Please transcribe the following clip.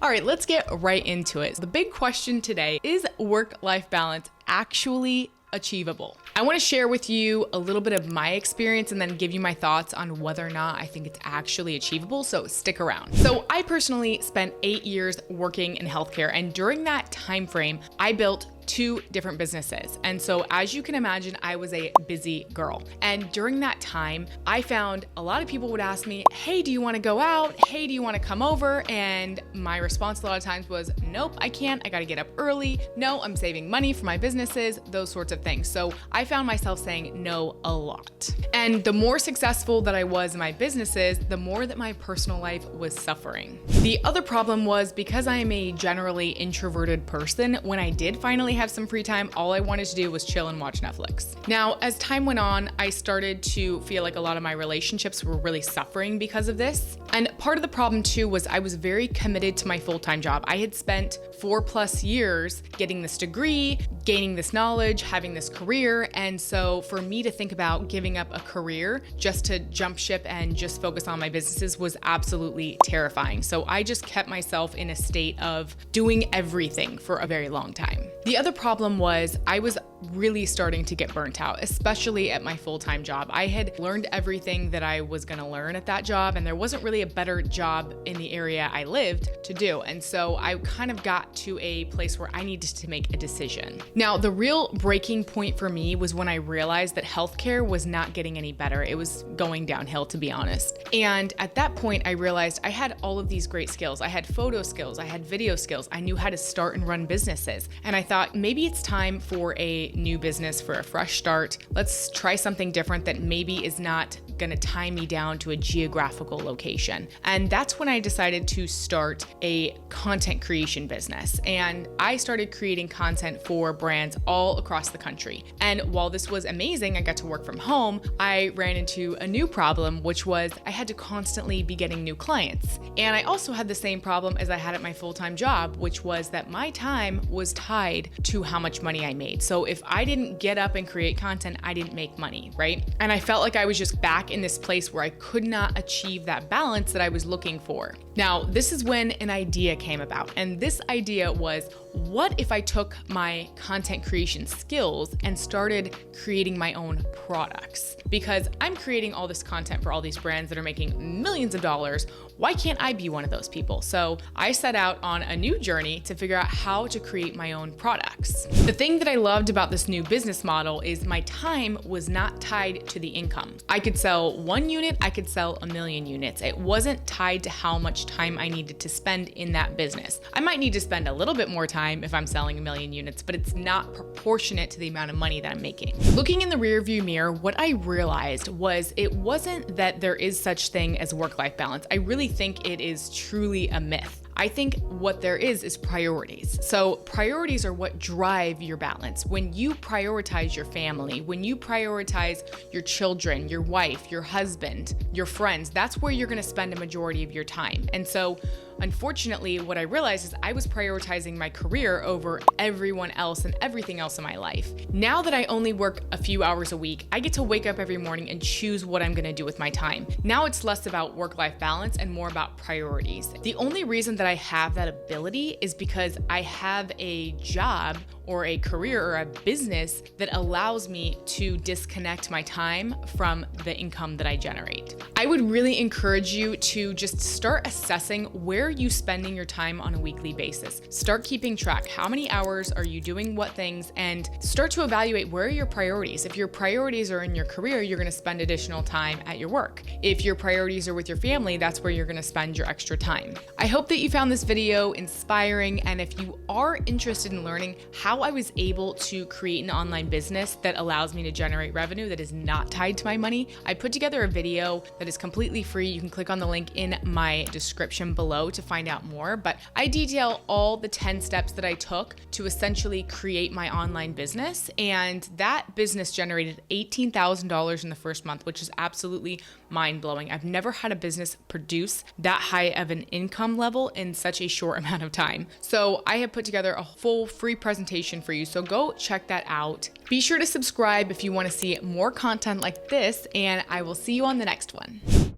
All right, let's get right into it. The big question today is work-life balance actually achievable? I want to share with you a little bit of my experience and then give you my thoughts on whether or not I think it's actually achievable, so stick around. So I personally spent 8 years working in healthcare, and during that time frame, I built 2 different businesses. And so as you can imagine, I was a busy girl. And during that time, I found a lot of people would ask me, hey, do you want to go out? Hey, do you want to come over? And my response a lot of times was, nope, I can't. I got to get up early. No, I'm saving money for my businesses, those sorts of things. So I found myself saying no a lot. And the more successful that I was in my businesses, the more that my personal life was suffering. The other problem was because I am a generally introverted person, when I did finally have some free time, all I wanted to do was chill and watch Netflix. Now, as time went on, I started to feel like a lot of my relationships were really suffering because of this. And part of the problem too was I was very committed to my full-time job. I had spent 4+ years getting this degree, gaining this knowledge, having this career. And so for me to think about giving up a career just to jump ship and just focus on my businesses was absolutely terrifying. So I just kept myself in a state of doing everything for a very long time. The other problem was I was really starting to get burnt out, especially at my full-time job. I had learned everything that I was going to learn at that job, and there wasn't really a better job in the area I lived to do. And so I kind of got to a place where I needed to make a decision. Now, the real breaking point for me was when I realized that healthcare was not getting any better. It was going downhill, to be honest. And at that point, I realized I had all of these great skills. I had photo skills, I had video skills, I knew how to start and run businesses. And I thought maybe it's time for a new business, for a fresh start. Let's try something different that maybe is not gonna tie me down to a geographical location. And that's when I decided to start a content creation business. And I started creating content for brands all across the country. And while this was amazing, I got to work from home, I ran into a new problem, which was I had to constantly be getting new clients. And I also had the same problem as I had at my full-time job, which was that my time was tied to how much money I made. So if I didn't get up and create content, I didn't make money, right? And I felt like I was just back in this place where I could not achieve that balance that I was looking for. Now, this is when an idea came about. And this idea was, what if I took my content creation skills and started creating my own products? Because I'm creating all this content for all these brands that are making millions of dollars. Why can't I be one of those people? So I set out on a new journey to figure out how to create my own products. The thing that I loved about this new business model is my time was not tied to the income. I could sell 1 unit, I could sell 1 million units. It wasn't tied to how much time I needed to spend in that business. I might need to spend a little bit more time if I'm selling 1 million units, but it's not proportionate to the amount of money that I'm making. Looking in the rearview mirror, what I realized was it wasn't that there is such thing as work-life balance. I really think it is truly a myth. I think what there is priorities. So priorities are what drive your balance. When you prioritize your family, when you prioritize your children, your wife, your husband, your friends, that's where you're gonna spend a majority of your time. And so unfortunately, what I realized is I was prioritizing my career over everyone else and everything else in my life. Now that I only work a few hours a week, I get to wake up every morning and choose what I'm gonna do with my time. Now it's less about work-life balance and more about priorities. The only reason that I have that ability is because I have a job or a career or a business that allows me to disconnect my time from the income that I generate. I would really encourage you to just start assessing where are you spending your time on a weekly basis. Start keeping track. How many hours are you doing what things? And start to evaluate where are your priorities. If your priorities are in your career, you're gonna spend additional time at your work. If your priorities are with your family, that's where you're gonna spend your extra time. I hope that you found this video inspiring, and if you are interested in learning how I was able to create an online business that allows me to generate revenue that is not tied to my money, I put together a video that is completely free. You can click on the link in my description below to find out more, but I detail all the 10 steps that I took to essentially create my online business, and that business generated $18,000 in the first month, which is absolutely mind-blowing. I've never had a business produce that high of an income level in such a short amount of time. So I have put together a full free presentation for you, so go check that out. Be sure to subscribe if you want to see more content like this, and I will see you on the next one.